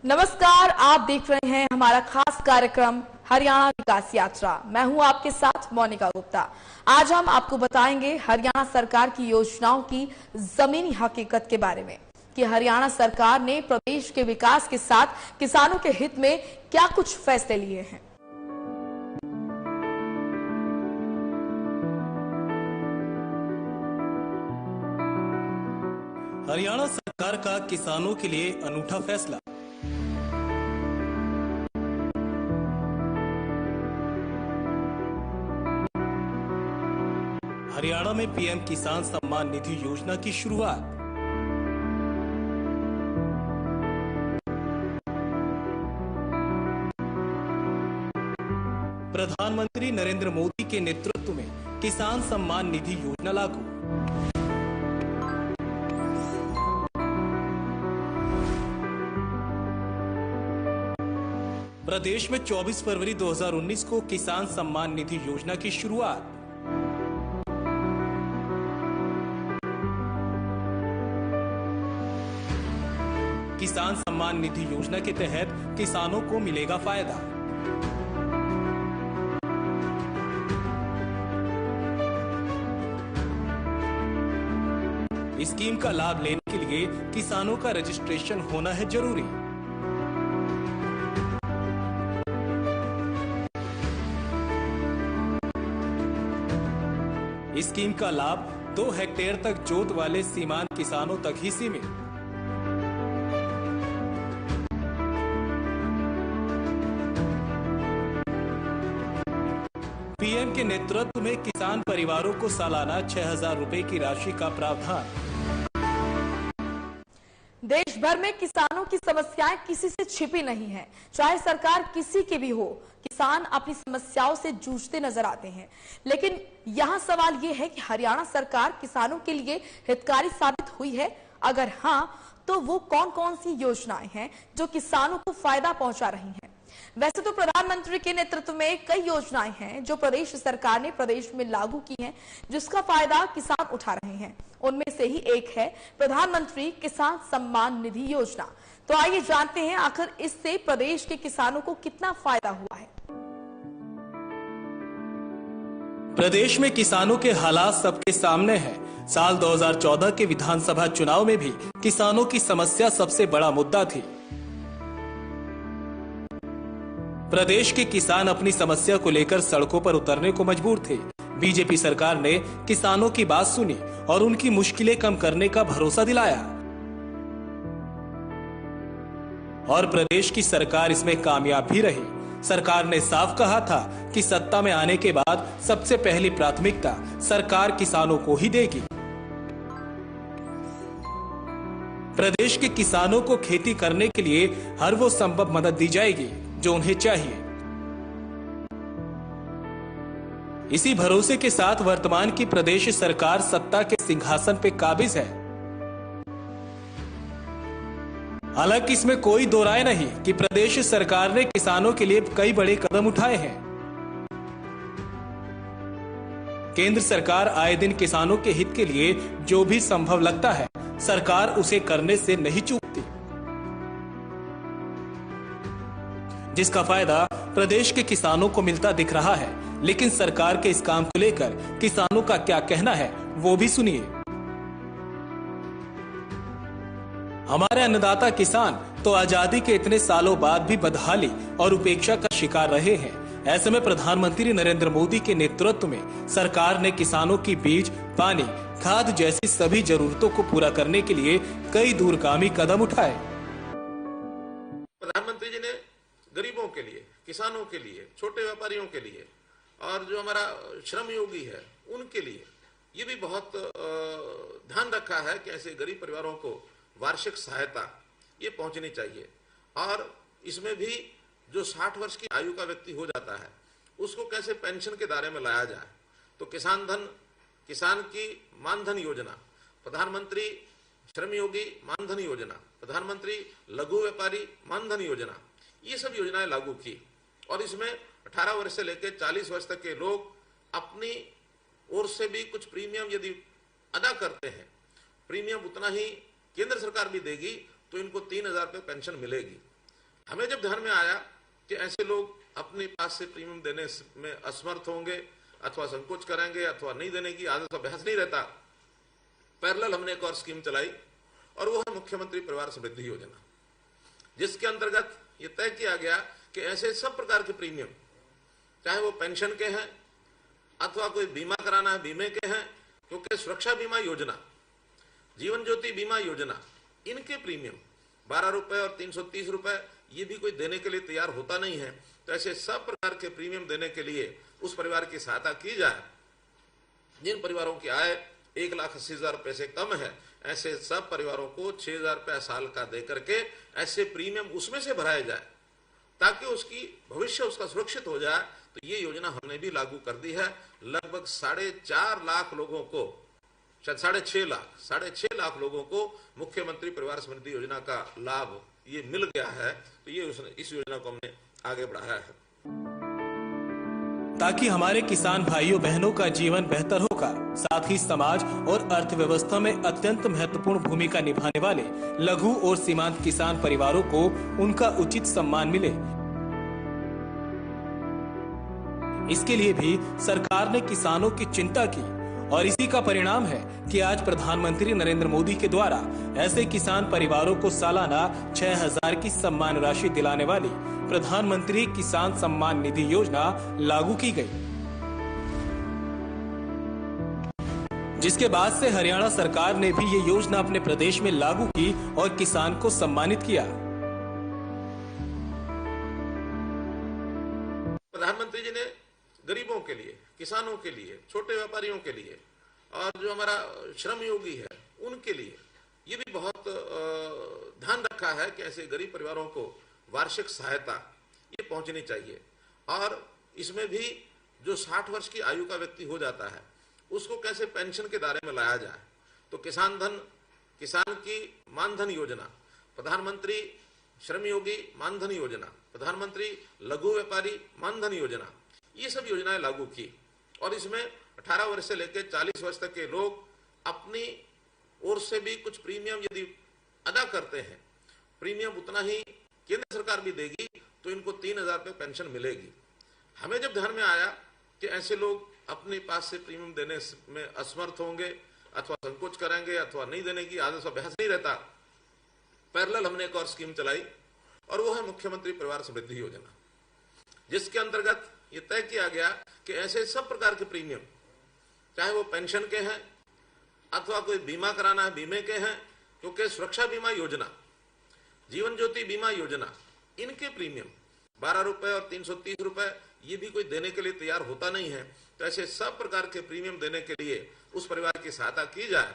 नमस्कार, आप देख रहे हैं हमारा खास कार्यक्रम हरियाणा विकास यात्रा। मैं हूं आपके साथ मोनिका गुप्ता। आज हम आपको बताएंगे हरियाणा सरकार की योजनाओं की जमीनी हकीकत के बारे में कि हरियाणा सरकार ने प्रदेश के विकास के साथ किसानों के हित में क्या कुछ फैसले लिए हैं। हरियाणा सरकार का किसानों के लिए अनूठा फैसला। हरियाणा में पीएम किसान सम्मान निधि योजना की शुरुआत। प्रधानमंत्री नरेंद्र मोदी के नेतृत्व में किसान सम्मान निधि योजना लागू। प्रदेश में 24 फरवरी 2019 को किसान सम्मान निधि योजना की शुरुआत। किसान सम्मान निधि योजना के तहत किसानों को मिलेगा फायदा। इस स्कीम का लाभ लेने के लिए किसानों का रजिस्ट्रेशन होना है जरूरी। इस स्कीम का लाभ 2 हेक्टेयर तक जोत वाले सीमांत किसानों तक ही सीमित। पीएम के नेतृत्व में किसान परिवारों को सालाना 6,000 रुपए की राशि का प्रावधान। देश भर में किसानों की समस्याएं किसी से छिपी नहीं है, चाहे सरकार किसी की भी हो। किसान अपनी समस्याओं से जूझते नजर आते हैं, लेकिन यहाँ सवाल ये है कि हरियाणा सरकार किसानों के लिए हितकारी साबित हुई है। अगर हाँ, तो वो कौन कौन सी योजनाएं हैं जो किसानों को फायदा पहुंचा रही हैं। वैसे तो प्रधानमंत्री के नेतृत्व में कई योजनाएं हैं जो प्रदेश सरकार ने प्रदेश में लागू की हैं, जिसका फायदा किसान उठा रहे हैं। उनमें से ही एक है प्रधानमंत्री किसान सम्मान निधि योजना। तो आइए जानते हैं आखिर इससे प्रदेश के किसानों को कितना फायदा हुआ है। प्रदेश में किसानों के हालात सबके सामने हैं। साल 2014 के विधानसभा चुनाव में भी किसानों की समस्या सबसे बड़ा मुद्दा थी। प्रदेश के किसान अपनी समस्या को लेकर सड़कों पर उतरने को मजबूर थे। बीजेपी सरकार ने किसानों की बात सुनी और उनकी मुश्किलें कम करने का भरोसा दिलाया, और प्रदेश की सरकार इसमें कामयाब भी रही। सरकार ने साफ कहा था कि सत्ता में आने के बाद सबसे पहली प्राथमिकता सरकार किसानों को ही देगी। प्रदेश के किसानों को खेती करने के लिए हर वो संभव मदद दी जाएगी जो उन्हें चाहिए। इसी भरोसे के साथ वर्तमान की प्रदेश सरकार सत्ता के सिंहासन पे काबिज है। हालांकि इसमें कोई दो राय नहीं कि प्रदेश सरकार ने किसानों के लिए कई बड़े कदम उठाए हैं। केंद्र सरकार आए दिन किसानों के हित के लिए जो भी संभव लगता है, सरकार उसे करने से नहीं चूकती, जिसका फायदा प्रदेश के किसानों को मिलता दिख रहा है। लेकिन सरकार के इस काम को लेकर किसानों का क्या कहना है, वो भी सुनिए। हमारे अन्नदाता किसान तो आजादी के इतने सालों बाद भी बदहाली और उपेक्षा का शिकार रहे हैं। ऐसे में प्रधानमंत्री नरेंद्र मोदी के नेतृत्व में सरकार ने किसानों की बीज, पानी, खाद जैसी सभी जरूरतों को पूरा करने के लिए कई दूरगामी कदम उठाए। प्रधानमंत्री जी ने गरीबों के लिए, किसानों के लिए, छोटे व्यापारियों के लिए और जो हमारा श्रम योगी है उनके लिए ये भी बहुत ध्यान रखा है कि ऐसे गरीब परिवारों को वार्षिक सहायता ये पहुंचनी चाहिए। और इसमें भी जो 60 वर्ष की आयु का व्यक्ति हो जाता है उसको कैसे पेंशन के दायरे में लाया जाए। तो किसान धन, किसान की मानधन योजना, प्रधानमंत्री श्रम योगी मानधन योजना, प्रधानमंत्री लघु व्यापारी मानधन योजना, ये सब योजनाएं लागू की। और इसमें 18 वर्ष से लेकर 40 वर्ष तक के लोग अपनी ओर से भी कुछ प्रीमियम यदि अदा करते हैं, प्रीमियम उतना ही केंद्र सरकार भी देगी, तो इनको 3,000 रुपये पेंशन मिलेगी। हमें जब ध्यान में आया कि ऐसे लोग अपने पास से प्रीमियम देने में असमर्थ होंगे अथवा संकोच करेंगे अथवा नहीं देने की आदत का बहस नहीं रहता, पैरेलल हमने एक और स्कीम चलाई और वो है मुख्यमंत्री परिवार समृद्धि योजना, जिसके अंतर्गत ये तय किया गया कि ऐसे सब प्रकार के प्रीमियम, चाहे वो पेंशन के हैं अथवा कोई बीमा कराना है बीमे के हैं, क्योंकि सुरक्षा बीमा योजना, जीवन ज्योति बीमा योजना, इनके प्रीमियम 12 रुपए और 330 रुपए ये भी कोई देने के लिए तैयार होता नहीं है। तो ऐसे सब प्रकार के प्रीमियम देने के लिए उस परिवार की सहायता की जाए जिन परिवारों की आय 1,80,000 रुपए से कम है। ऐसे सब परिवारों को 6,000 रुपए साल का दे करके ऐसे प्रीमियम उसमें से भराए जाए ताकि उसकी भविष्य उसका सुरक्षित हो जाए। तो ये योजना हमने भी लागू कर दी है। लगभग 4.5 लाख लोगों को, शायद 6.5 लाख लोगों को मुख्यमंत्री परिवार समृद्धि योजना का लाभ ये मिल गया है। तो ये इस योजना को हमने आगे बढ़ाया है ताकि हमारे किसान भाइयों बहनों का जीवन बेहतर होगा, साथ ही समाज और अर्थव्यवस्था में अत्यंत महत्वपूर्ण भूमिका निभाने वाले लघु और सीमांत किसान परिवारों को उनका उचित सम्मान मिले। इसके लिए भी सरकार ने किसानों की चिंता की और इसी का परिणाम है कि आज प्रधानमंत्री नरेंद्र मोदी के द्वारा ऐसे किसान परिवारों को सालाना 6,000 की सम्मान राशि दिलाने वाली प्रधानमंत्री किसान सम्मान निधि योजना लागू की गई, जिसके बाद से हरियाणा सरकार ने भी ये योजना अपने प्रदेश में लागू की और किसान को सम्मानित किया। प्रधानमंत्री जी ने गरीबों के लिए, किसानों के लिए, छोटे व्यापारियों के लिए और जो हमारा श्रम योगी है उनके लिए ये भी बहुत ध्यान रखा है कि ऐसे गरीब परिवारों को वार्षिक सहायता ये पहुंचनी चाहिए। और इसमें भी जो 60 वर्ष की आयु का व्यक्ति हो जाता है उसको कैसे पेंशन के दायरे में लाया जाए। तो किसान की मानधन योजना, प्रधानमंत्री श्रम योगी मानधन योजना, प्रधानमंत्री लघु व्यापारी मानधन योजना, ये सब योजनाएं लागू की। और इसमें 18 वर्ष से लेकर 40 वर्ष तक के लोग अपनी ओर से भी कुछ प्रीमियम यदि अदा करते हैं, प्रीमियम उतना ही केंद्र सरकार भी देगी, तो इनको 3,000 रुपये पेंशन मिलेगी। हमें जब ध्यान में आया कि ऐसे लोग अपने पास से प्रीमियम देने में असमर्थ होंगे अथवा संकोच करेंगे अथवा नहीं देने की आदत का बहस नहीं रहता, पैरेलल हमने एक और स्कीम चलाई और वो है मुख्यमंत्री परिवार समृद्धि योजना, जिसके अंतर्गत ये तय किया गया कि ऐसे सब प्रकार के प्रीमियम, चाहे वो पेंशन के हैं अथवा कोई बीमा कराना है बीमे के हैं, क्योंकि सुरक्षा बीमा योजना, जीवन ज्योति बीमा योजना, इनके प्रीमियम 12 रुपए और 330 रुपए ये भी कोई देने के लिए तैयार होता नहीं है। तो ऐसे सब प्रकार के प्रीमियम देने के लिए उस परिवार की सहायता की जाए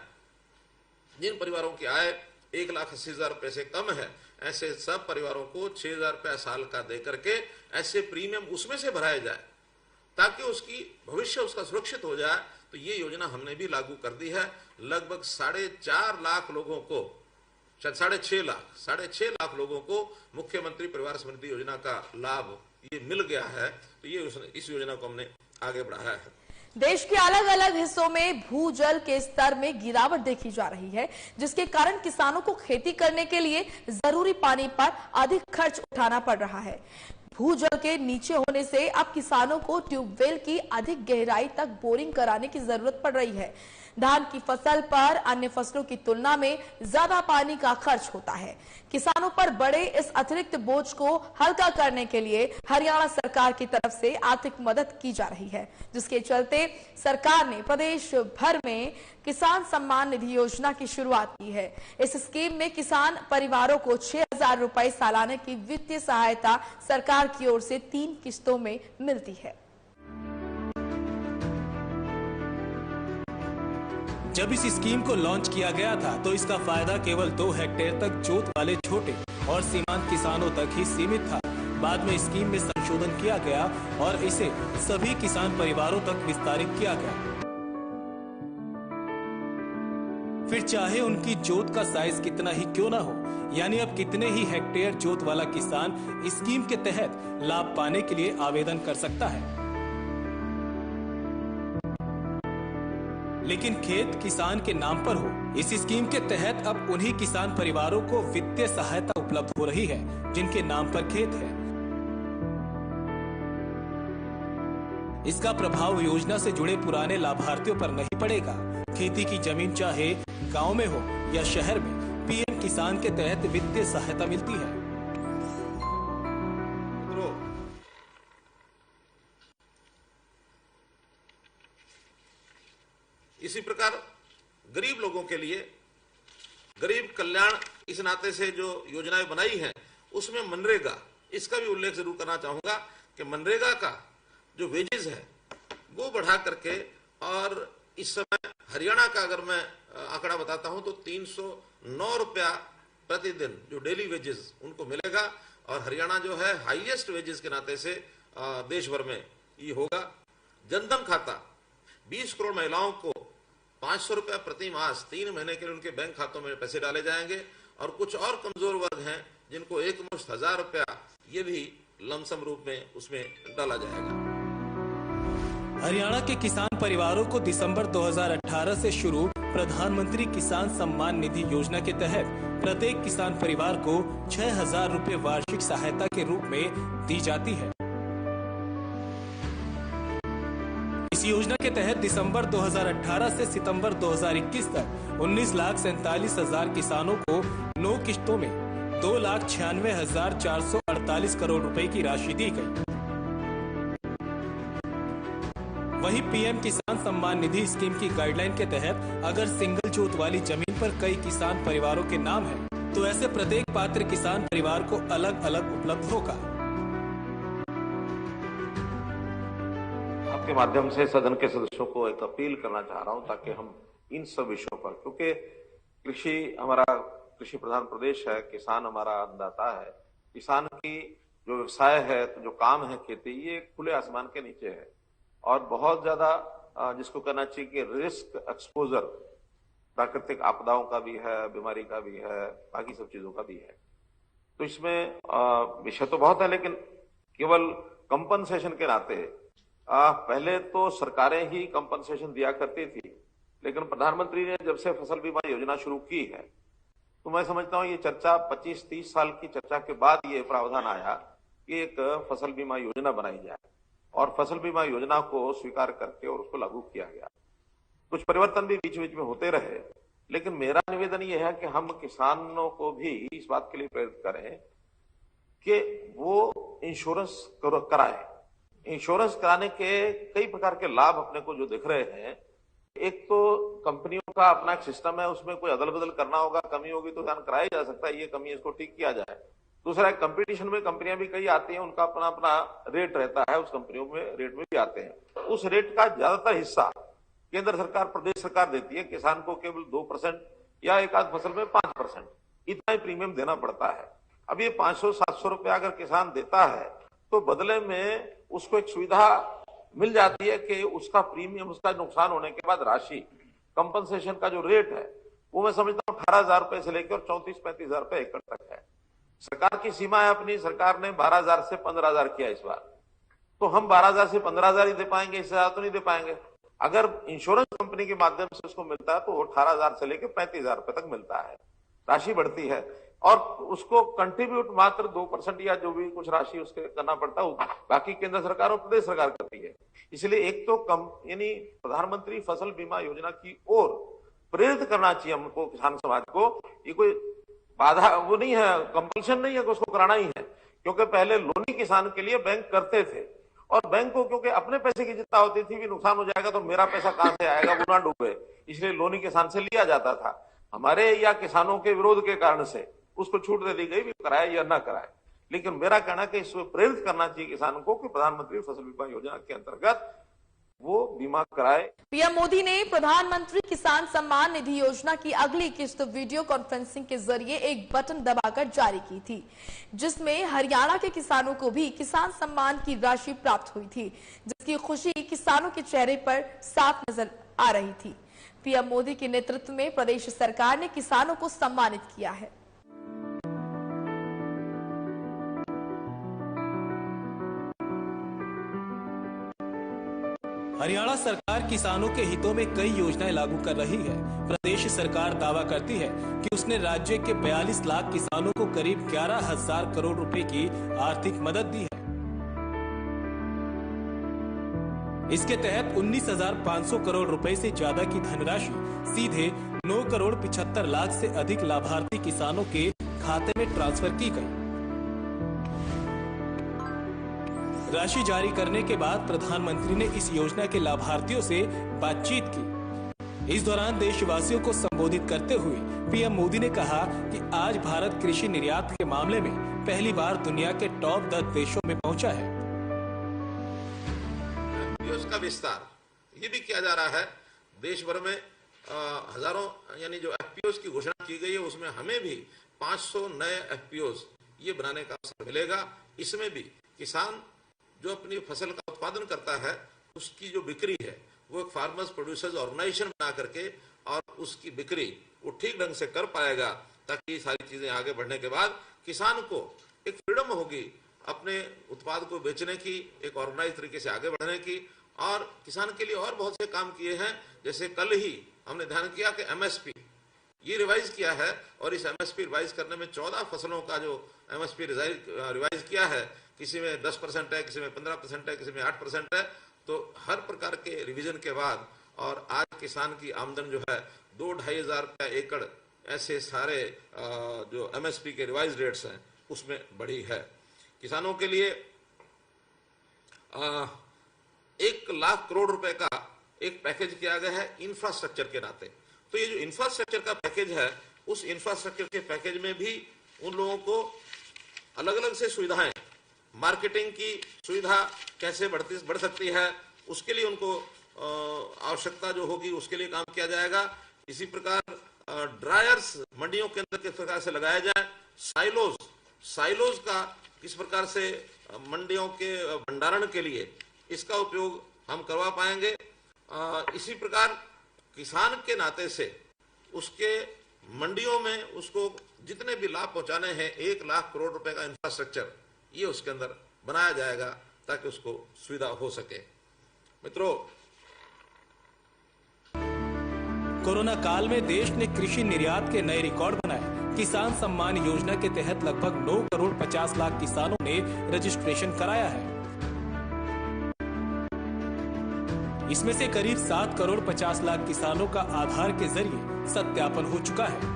जिन परिवारों की आय 1,80,000 रुपए से कम है। ऐसे सब परिवारों को 6,000 रुपए साल का दे करके ऐसे प्रीमियम उसमें से भराए जाए ताकि उसकी भविष्य उसका सुरक्षित हो जाए। तो ये योजना हमने भी लागू कर दी है। लगभग 4.5 लाख लोगों को, शायद 6.5 लाख लोगों को मुख्यमंत्री परिवार समृद्धि योजना का लाभ ये मिल गया है। तो ये इस योजना को हमने आगे बढ़ाया है। देश के अलग अलग हिस्सों में भूजल के स्तर में गिरावट देखी जा रही है, जिसके कारण किसानों को खेती करने के लिए जरूरी पानी पर अधिक खर्च उठाना पड़ रहा है। भूजल के नीचे होने से अब किसानों को ट्यूबवेल की अधिक गहराई तक बोरिंग कराने की जरूरत पड़ रही है। धान की फसल पर अन्य फसलों की तुलना में ज्यादा पानी का खर्च होता है। किसानों पर बड़े इस अतिरिक्त बोझ को हल्का करने के लिए हरियाणा सरकार की तरफ से आर्थिक मदद की जा रही है, जिसके चलते सरकार ने प्रदेश भर में किसान सम्मान निधि योजना की शुरुआत की है। इस स्कीम में किसान परिवारों को 6,000 रुपए सालाना की वित्तीय सहायता सरकार की ओर से 3 किस्तों में मिलती है। जब इस स्कीम को लॉन्च किया गया था तो इसका फायदा केवल 2 हेक्टेयर तक जोत वाले छोटे और सीमांत किसानों तक ही सीमित था। बाद में स्कीम में संशोधन किया गया और इसे सभी किसान परिवारों तक विस्तारित किया गया। फिर चाहे उनकी जोत का साइज कितना ही क्यों ना हो, यानी अब कितने ही हेक्टेयर जोत वाला किसान स्कीम के तहत लाभ पाने के लिए आवेदन कर सकता है। लेकिन खेत किसान के नाम पर हो। इस स्कीम के तहत अब उन्हीं किसान परिवारों को वित्तीय सहायता उपलब्ध हो रही है जिनके नाम पर खेत है। इसका प्रभाव योजना से जुड़े पुराने लाभार्थियों पर नहीं पड़ेगा। खेती की जमीन चाहे गांव में हो या शहर में, पीएम किसान के तहत वित्तीय सहायता मिलती है। इसी प्रकार गरीब लोगों के लिए गरीब कल्याण इस नाते से जो योजनाएं बनाई हैं उसमें मनरेगा, इसका भी उल्लेख जरूर करना चाहूंगा कि मनरेगा का जो वेजेस है वो बढ़ा करके, और इस समय हरियाणा का अगर मैं आंकड़ा बताता हूं तो 309 रुपया प्रतिदिन जो डेली वेजेस उनको मिलेगा, और हरियाणा जो है हाईएस्ट वेजेस के नाते से देश भर में ये होगा। जनधन खाता 20 करोड़ महिलाओं को 500 रुपया प्रति मास 3 महीने के लिए उनके बैंक खातों में पैसे डाले जाएंगे, और कुछ और कमजोर वर्ग हैं जिनको एक मुश्त 1000 रुपया ये भी लमसम रूप में उसमें डाला जाएगा। हरियाणा के किसान परिवारों को दिसंबर 2018 से शुरू प्रधानमंत्री किसान सम्मान निधि योजना के तहत प्रत्येक किसान परिवार को 6000 रुपए वार्षिक सहायता के रूप में दी जाती है। इस योजना के तहत दिसंबर 2018 से सितंबर 2021 तक 19,47,000 किसानों को 9 किश्तों में 2,96,448 करोड़ रुपए की राशि दी गई। वहीं पीएम किसान सम्मान निधि स्कीम की गाइडलाइन के तहत अगर सिंगल जोत वाली जमीन पर कई किसान परिवारों के नाम है तो ऐसे प्रत्येक पात्र किसान परिवार को अलग अलग उपलब्ध होगा। आपके माध्यम से सदन के सदस्यों को एक अपील करना चाह रहा हूं ताकि हम इन सब विषयों पर, क्योंकि कृषि हमारा कृषि प्रधान प्रदेश है, किसान हमारा अन्नदाता है, किसान की जो व्यवसाय है, तो जो काम है खेती, ये खुले आसमान के नीचे है और बहुत ज्यादा जिसको कहना चाहिए कि रिस्क एक्सपोजर प्राकृतिक आपदाओं का भी है, बीमारी का भी है, बाकी सब चीजों का भी है। तो इसमें विषय तो बहुत है, लेकिन केवल कंपनसेशन के नाते पहले तो सरकारें ही कंपनसेशन दिया करती थी, लेकिन प्रधानमंत्री ने जब से फसल बीमा योजना शुरू की है तो मैं समझता हूं ये चर्चा 25-30 साल की चर्चा के बाद ये प्रावधान आया कि एक फसल बीमा योजना बनाई जाए, और फसल बीमा योजना को स्वीकार करके और उसको लागू किया गया। कुछ परिवर्तन भी बीच बीच में होते रहे, लेकिन मेरा निवेदन यह है कि हम किसानों को भी इस बात के लिए प्रेरित करें कि वो इंश्योरेंस कराएं। इंश्योरेंस कराने के कई प्रकार के लाभ अपने को जो दिख रहे हैं, एक तो कंपनियों का अपना एक सिस्टम है, उसमें कोई अदल बदल करना होगा, कमी होगी तो ध्यान कराया जा सकता है, ये कमी इसको ठीक किया जाए। दूसरा, कंपटीशन में कंपनियां भी कई आती हैं, उनका अपना अपना रेट रहता है, उस कंपनियों में रेट में भी आते हैं। उस रेट का ज्यादातर हिस्सा केंद्र सरकार, प्रदेश सरकार देती है, किसान को केवल 2% या एक आध फसल में 5% इतना ही प्रीमियम देना पड़ता है। अब ये 500-700 रुपया अगर किसान देता है तो बदले में उसको एक सुविधा मिल जाती है कि उसका प्रीमियम, उसका नुकसान होने के बाद राशि, कंपनसेशन का जो रेट है वो मैं समझता हूँ 18,000 रुपए से लेकर 34-35,000 रुपए एकड़ तक है। सरकार की सीमा है अपनी, सरकार ने 12,000 से 15,000 किया इस बार, तो हम 12,000 से 15,000 ही दे पाएंगे, इससे ज्यादा तो नहीं दे पाएंगे। अगर इंश्योरेंस कंपनी के माध्यम से उसको मिलता है तो 18,000 से लेकर 35,000 रुपए तक मिलता है, राशि बढ़ती है, और उसको कंट्रीब्यूट मात्र 2% या जो भी कुछ राशि उसके करना पड़ता है, बाकी केंद्र सरकार और प्रदेश सरकार करती है। इसलिए एक तो यानी प्रधानमंत्री फसल बीमा योजना की ओर प्रेरित करना चाहिए हमको, किसान समाज को। ये कोई बाधा वो नहीं है, कंपल्शन नहीं है कि उसको कराना ही है, क्योंकि पहले लोनी किसान के लिए बैंक करते थे, और बैंक को क्योंकि अपने पैसे की चिंता होती थी भी नुकसान हो जाएगा तो मेरा पैसा कहां से आएगा, वो ना डूबे, इसलिए लोनी किसान से लिया जाता था। हमारे या किसानों के विरोध के कारण से उसको छूट दे दी गई, भी कराए या ना कराए। लेकिन मेरा कहना है कि इसमें प्रेरित करना चाहिए किसानों को कि प्रधानमंत्री फसल बीमा योजना के अंतर्गत वो बीमा कराए। पीएम मोदी ने प्रधानमंत्री किसान सम्मान निधि योजना की अगली किस्त वीडियो कॉन्फ्रेंसिंग के जरिए एक बटन दबाकर जारी की थी, जिसमें हरियाणा के किसानों को भी किसान सम्मान की राशि प्राप्त हुई थी, जिसकी खुशी किसानों के चेहरे पर साफ नजर आ रही थी। पीएम मोदी के नेतृत्व में प्रदेश सरकार ने किसानों को सम्मानित किया है। हरियाणा सरकार किसानों के हितों में कई योजनाएं लागू कर रही है। प्रदेश सरकार दावा करती है कि उसने राज्य के 42 लाख किसानों को करीब 11,000 करोड़ रुपए की आर्थिक मदद दी है। इसके तहत 19,500 करोड़ रुपए से ज्यादा की धनराशि सीधे 9 करोड़ 75 लाख से अधिक लाभार्थी किसानों के खाते में ट्रांसफर की गई। राशि जारी करने के बाद प्रधानमंत्री ने इस योजना के लाभार्थियों से बातचीत की। इस दौरान देशवासियों को संबोधित करते हुए पीएम मोदी ने कहा कि आज भारत कृषि निर्यात के मामले में पहली बार दुनिया के टॉप 10 देशों में पहुंचा है। का विस्तार ये भी किया जा रहा है। देश भर में हजारों यानी जो एफपीओस की घोषणा की गई है उसमें हमें भी 500 नए एफपीओस ये बनाने का अवसर मिलेगा। इसमें भी किसान जो अपनी फसल का उत्पादन करता है उसकी जो बिक्री है वो एक फार्मर्स प्रोड्यूसर्स ऑर्गेनाइजेशन बना करके और उसकी बिक्री वो ठीक ढंग से कर पाएगा, ताकि ये सारी चीजें आगे बढ़ने के बाद किसान को एक फ्रीडम होगी अपने उत्पाद को बेचने की, एक ऑर्गेनाइज तरीके से आगे बढ़ने की। और किसान के लिए और बहुत से काम किए हैं, जैसे कल ही हमने ध्यान किया कि एमएसपी ये रिवाइज किया है और इस एमएसपी रिवाइज करने में 14 फसलों का जो एमएसपी रिवाइज किया है, किसी में 10% है, किसी में 15% है, किसी में 8% है। तो हर प्रकार के रिवीजन के बाद और आज किसान की आमदन जो है 2-2.5 हजार रुपया एकड़, ऐसे सारे जो एमएसपी के रिवाइज रेट्स हैं उसमें बढ़ी है। किसानों के लिए 1 लाख करोड़ रुपए का एक पैकेज किया गया है इंफ्रास्ट्रक्चर के नाते। तो ये जो इंफ्रास्ट्रक्चर का पैकेज है, उस इंफ्रास्ट्रक्चर के पैकेज में भी उन लोगों को अलग अलग से सुविधाएं, मार्केटिंग की सुविधा कैसे बढ़ सकती है, उसके लिए उनको आवश्यकता जो होगी उसके लिए काम किया जाएगा। इसी प्रकार ड्रायर्स मंडियों के अंदर किस प्रकार से लगाया जाए, साइलोज का किस प्रकार से मंडियों के भंडारण के लिए इसका उपयोग हम करवा पाएंगे। इसी प्रकार किसान के नाते से उसके मंडियों में उसको जितने भी लाभ पहुंचाने हैं 1 लाख करोड़ रुपए का इंफ्रास्ट्रक्चर ये उसके अंदर बनाया जाएगा ताकि उसको सुविधा हो सके। मित्रों, कोरोना काल में देश ने कृषि निर्यात के नए रिकॉर्ड बनाए। किसान सम्मान योजना के तहत लगभग 9 करोड़ 50 लाख किसानों ने रजिस्ट्रेशन कराया है। इसमें से करीब 7 करोड़ 50 लाख किसानों का आधार के जरिए सत्यापन हो चुका है।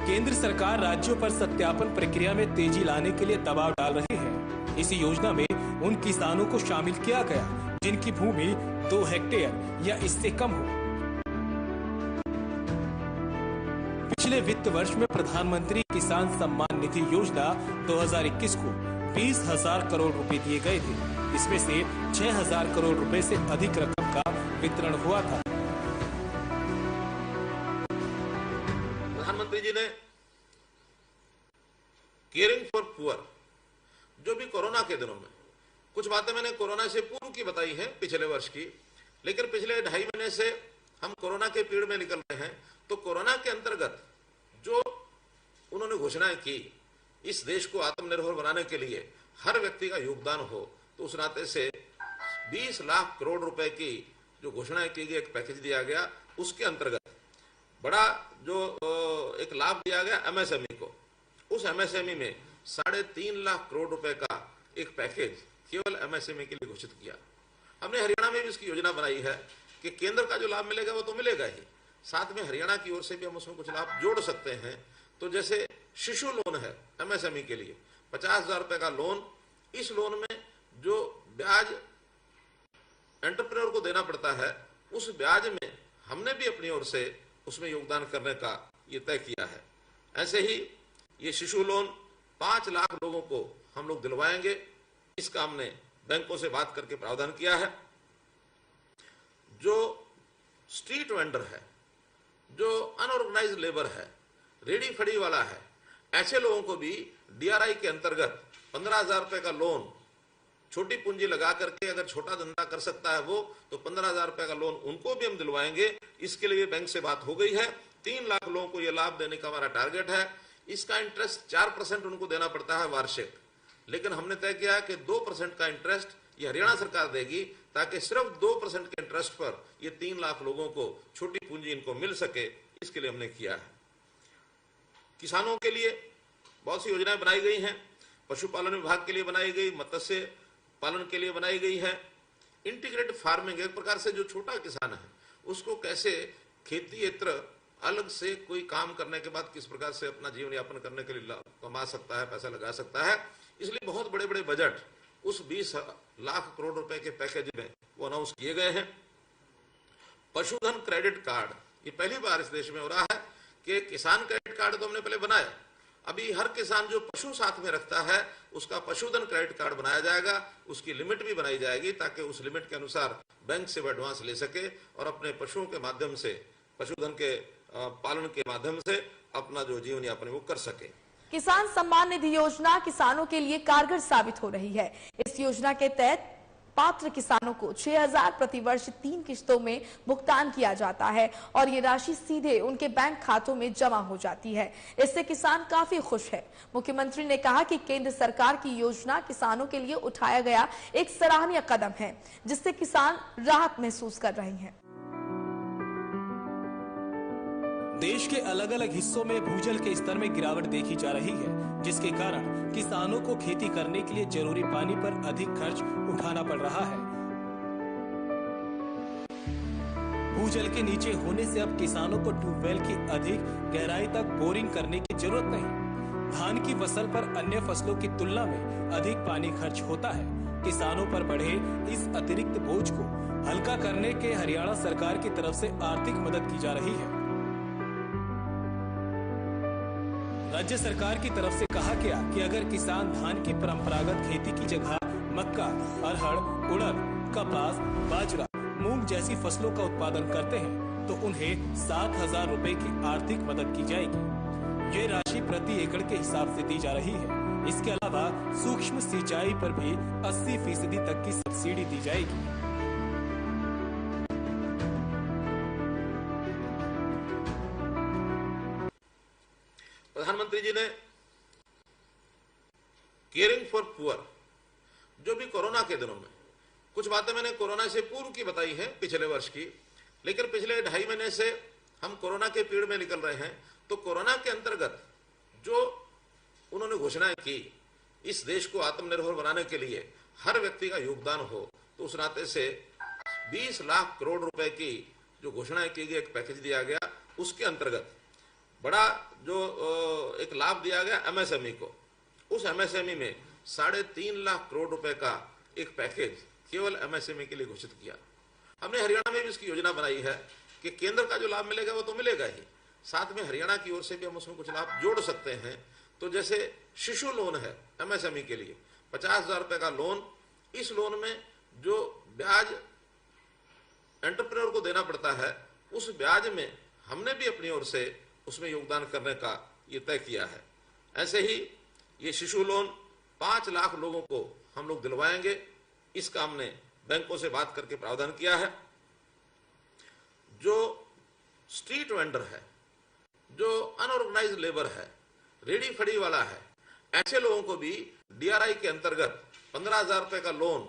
केंद्र सरकार राज्यों पर सत्यापन प्रक्रिया में तेजी लाने के लिए दबाव डाल रही है। इस योजना में उन किसानों को शामिल किया गया जिनकी भूमि 2 हेक्टेयर या इससे कम हो। पिछले वित्त वर्ष में प्रधानमंत्री किसान सम्मान निधि योजना 2021 को 20,000 करोड़ रुपए दिए गए थे। इसमें से 6,000 करोड़ रुपए से अधिक रकम का वितरण हुआ था। प्रधानमंत्री जी ने केयरिंग फॉर पुअर, जो भी कोरोना के दिनों में कुछ बातें मैंने कोरोना से पूर्व की बताई है पिछले वर्ष की, लेकिन पिछले 2.5 महीने से हम कोरोना के पीरियड में निकल रहे हैं। तो कोरोना के अंतर्गत जो उन्होंने घोषणाएं की, इस देश को आत्मनिर्भर बनाने के लिए हर व्यक्ति का योगदान हो, तो उस नाते से 20 लाख करोड़ रुपए की जो घोषणाएं की गई, एक पैकेज दिया गया। उसके अंतर्गत बड़ा जो एक लाभ दिया गया एमएसएमई को। उस एमएसएमई में 3.5 लाख करोड़ रुपए का एक पैकेज केवल एमएसएमई के लिए घोषित किया। हमने हरियाणा में भी इसकी योजना बनाई है कि केंद्र का जो लाभ मिलेगा वो तो मिलेगा ही, साथ में हरियाणा की ओर से भी हम उसमें कुछ लाभ जोड़ सकते हैं। तो जैसे शिशु लोन है एमएसएमई के लिए 50,000 रुपए का लोन, इस लोन में जो ब्याज एंटरप्रेन्योर को देना पड़ता है, उस ब्याज में हमने भी अपनी ओर से उसमें योगदान करने का ये तय किया है। ऐसे ही ये शिशु लोन 5 लाख लोगों को हम लोग दिलवाएंगे। इसका हमने बैंकों से बात करके प्रावधान किया है। जो स्ट्रीट वेंडर है, जो अनऑर्गेनाइज्ड लेबर है, रेडी फड़ी वाला है, ऐसे लोगों को भी डीआरआई के अंतर्गत 15,000 रुपए का लोन, छोटी पूंजी लगा करके अगर छोटा धंधा कर सकता है वो, तो 15,000 रुपए का लोन उनको भी हम दिलवाएंगे। इसके लिए बैंक से बात हो गई है। 3 लाख लोगों को ये लाभ देने का हमारा टारगेट है। इसका इंटरेस्ट 4% उनको देना पड़ता है वार्षिक, लेकिन हमने तय किया है कि 2% का इंटरेस्ट ये हरियाणा सरकार देगी, ताकि सिर्फ 2% के इंटरेस्ट पर ये 3 लाख लोगों को छोटी पूंजी इनको मिल सके, इसके लिए हमने किया है। किसानों के लिए बहुत सी योजनाएं बनाई गई हैं, पशुपालन विभाग के लिए बनाई गई, मत्स्य पालन के लिए बनाई गई है। इंटीग्रेटेड फार्मिंग, एक प्रकार से जो छोटा किसान है उसको कैसे खेतीयेतर अलग से कोई काम करने के बाद किस प्रकार से अपना जीवन यापन करने के लिए कमा सकता है, पैसा लगा सकता है। इसलिए बहुत बड़े बड़े बजट उस 20 लाख करोड़ रुपए के पैकेज में वो अनाउंस किए गए हैं। पशुधन क्रेडिट कार्ड, ये पहली बार इस देश में हो रहा है कि किसान क्रेडिट कार्ड तो हमने पहले बनाया, अभी हर किसान जो पशु साथ में रखता है उसका पशुधन क्रेडिट कार्ड बनाया जाएगा, उसकी लिमिट भी बनाई जाएगी ताकि उस लिमिट के अनुसार बैंक से वो एडवांस ले सके और अपने पशुओं के माध्यम से, पशुधन के पालन के माध्यम से अपना जो जीवन यापन वो कर सके। किसान सम्मान निधि योजना किसानों के लिए कारगर साबित हो रही है। इस योजना के तहत पात्र किसानों को 6,000 प्रतिवर्ष 3 किश्तों में भुगतान किया जाता है और ये राशि सीधे उनके बैंक खातों में जमा हो जाती है। इससे किसान काफी खुश है। मुख्यमंत्री ने कहा कि केंद्र सरकार की योजना किसानों के लिए उठाया गया एक सराहनीय कदम है, जिससे किसान राहत महसूस कर रहे हैं। देश के अलग अलग हिस्सों में भूजल के स्तर में गिरावट देखी जा रही है, जिसके कारण किसानों को खेती करने के लिए जरूरी पानी पर अधिक खर्च उठाना पड़ रहा है। भूजल के नीचे होने से अब किसानों को ट्यूबवेल की अधिक गहराई तक बोरिंग करने की जरूरत नहीं। धान की फसल पर अन्य फसलों की तुलना में अधिक पानी खर्च होता है। किसानों पर बढ़े इस अतिरिक्त बोझ को हल्का करने के हरियाणा सरकार की तरफ से आर्थिक मदद की जा रही है। राज्य सरकार की तरफ से कहा गया कि अगर किसान धान की परंपरागत खेती की जगह मक्का, अरहर, उड़द, कपास, बाजरा, मूंग जैसी फसलों का उत्पादन करते हैं तो उन्हें 7,000 रुपए की आर्थिक मदद की जाएगी। ये राशि प्रति एकड़ के हिसाब से दी जा रही है। इसके अलावा सूक्ष्म सिंचाई पर भी 80% तक की सब्सिडी दी जाएगी। प्रधानमंत्री जी ने केयरिंग फॉर पुअर, जो भी कोरोना के दिनों में कुछ बातें मैंने कोरोना से पूर्व की बताई है पिछले वर्ष की, लेकिन पिछले 2.5 महीने से हम कोरोना के पीड़ में निकल रहे हैं। तो कोरोना के अंतर्गत जो उन्होंने घोषणाएं की, इस देश को आत्मनिर्भर बनाने के लिए हर व्यक्ति का योगदान हो, तो उस नाते से 20 लाख करोड़ रुपए की जो घोषणाएं की गई, एक पैकेज दिया गया, उसके अंतर्गत बड़ा जो एक लाभ दिया गया एमएसएमई को। उस एमएसएमई में 3.5 लाख करोड़ रुपए का एक पैकेज केवल एमएसएमई के लिए घोषित किया। हमने हरियाणा में भी इसकी योजना बनाई है कि केंद्र का जो लाभ मिलेगा वो तो मिलेगा ही, साथ में हरियाणा की ओर से भी हम उसमें कुछ लाभ जोड़ सकते हैं। तो जैसे शिशु लोन है एमएसएमई के लिए 50,000 रुपए का लोन, इस लोन में जो ब्याज एंटरप्रेन्योर को देना पड़ता है, उस ब्याज में हमने भी अपनी ओर से उसमें योगदान करने का ये तय किया है। ऐसे ही ये शिशु लोन 5 लाख लोगों को हम लोग दिलवाएंगे, इसका हमने बैंकों से बात करके प्रावधान किया है। जो स्ट्रीट वेंडर है, जो अनऑर्गेनाइज्ड लेबर है, रेडी फड़ी वाला है, ऐसे लोगों को भी डीआरआई के अंतर्गत 15,000 रुपए का लोन,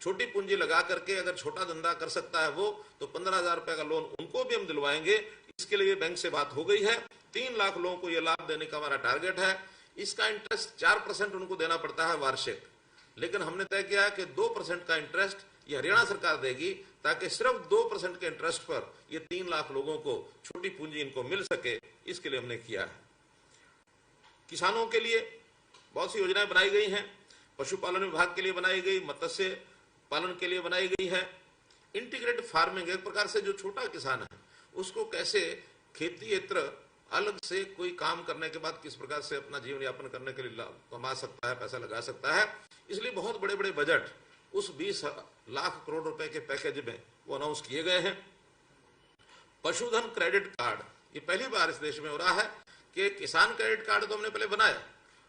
छोटी पूंजी लगा करके अगर छोटा धंधा कर सकता है वो, तो 15,000 रुपए का लोन उनको भी हम दिलवाएंगे। इसके लिए बैंक से बात हो गई है। 3 लाख लोगों को यह लाभ देने का हमारा टारगेट है। इसका इंटरेस्ट 4% उनको देना पड़ता है वार्षिक, लेकिन हमने तय किया कि 2% का इंटरेस्ट ये हरियाणा सरकार देगी, ताकि सिर्फ 2% के इंटरेस्ट पर ये 3 लाख लोगों को छोटी पूंजी इनको मिल सके, इसके लिए हमने किया है। किसानों के लिए बहुत सी योजनाएं बनाई गई हैं, पशुपालन विभाग के लिए बनाई गई, मत्स्य पालन के लिए बनाई गई है। इंटीग्रेटेड फार्मिंग, एक प्रकार से जो छोटा किसान है उसको कैसे खेतीयेतर अलग से कोई काम करने के बाद किस प्रकार से अपना जीवन यापन करने के लिए कमा सकता है, पैसा लगा सकता है। इसलिए बहुत बड़े बड़े बजट उस 20 लाख करोड़ रुपए के पैकेज में वो अनाउंस किए गए हैं। पशुधन क्रेडिट कार्ड, ये पहली बार इस देश में हो रहा है कि किसान क्रेडिट कार्ड तो हमने पहले बनाया,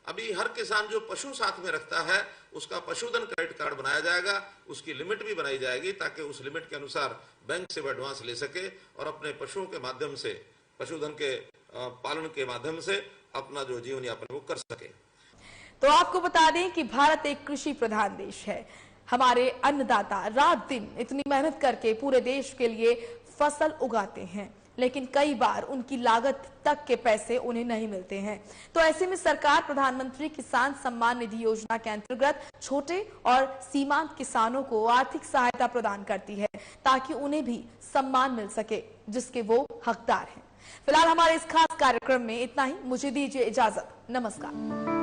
अभी हर किसान जो पशु साथ में रखता है उसका पशुधन क्रेडिट कार्ड बनाया जाएगा, उसकी लिमिट भी बनाई जाएगी ताकि उस लिमिट के अनुसार बैंक से वो एडवांस ले सके और अपने पशुओं के माध्यम से, पशुधन के पालन के माध्यम से अपना जो जीवन यापन वो कर सके। तो आपको बता दें कि भारत एक कृषि प्रधान देश है। हमारे अन्नदाता रात दिन इतनी मेहनत करके पूरे देश के लिए फसल उगाते हैं, लेकिन कई बार उनकी लागत तक के पैसे उन्हें नहीं मिलते हैं। तो ऐसे में सरकार प्रधानमंत्री किसान सम्मान निधि योजना के अंतर्गत छोटे और सीमांत किसानों को आर्थिक सहायता प्रदान करती है ताकि उन्हें भी सम्मान मिल सके जिसके वो हकदार हैं। फिलहाल हमारे इस खास कार्यक्रम में इतना ही। मुझे दीजिए इजाजत। नमस्कार।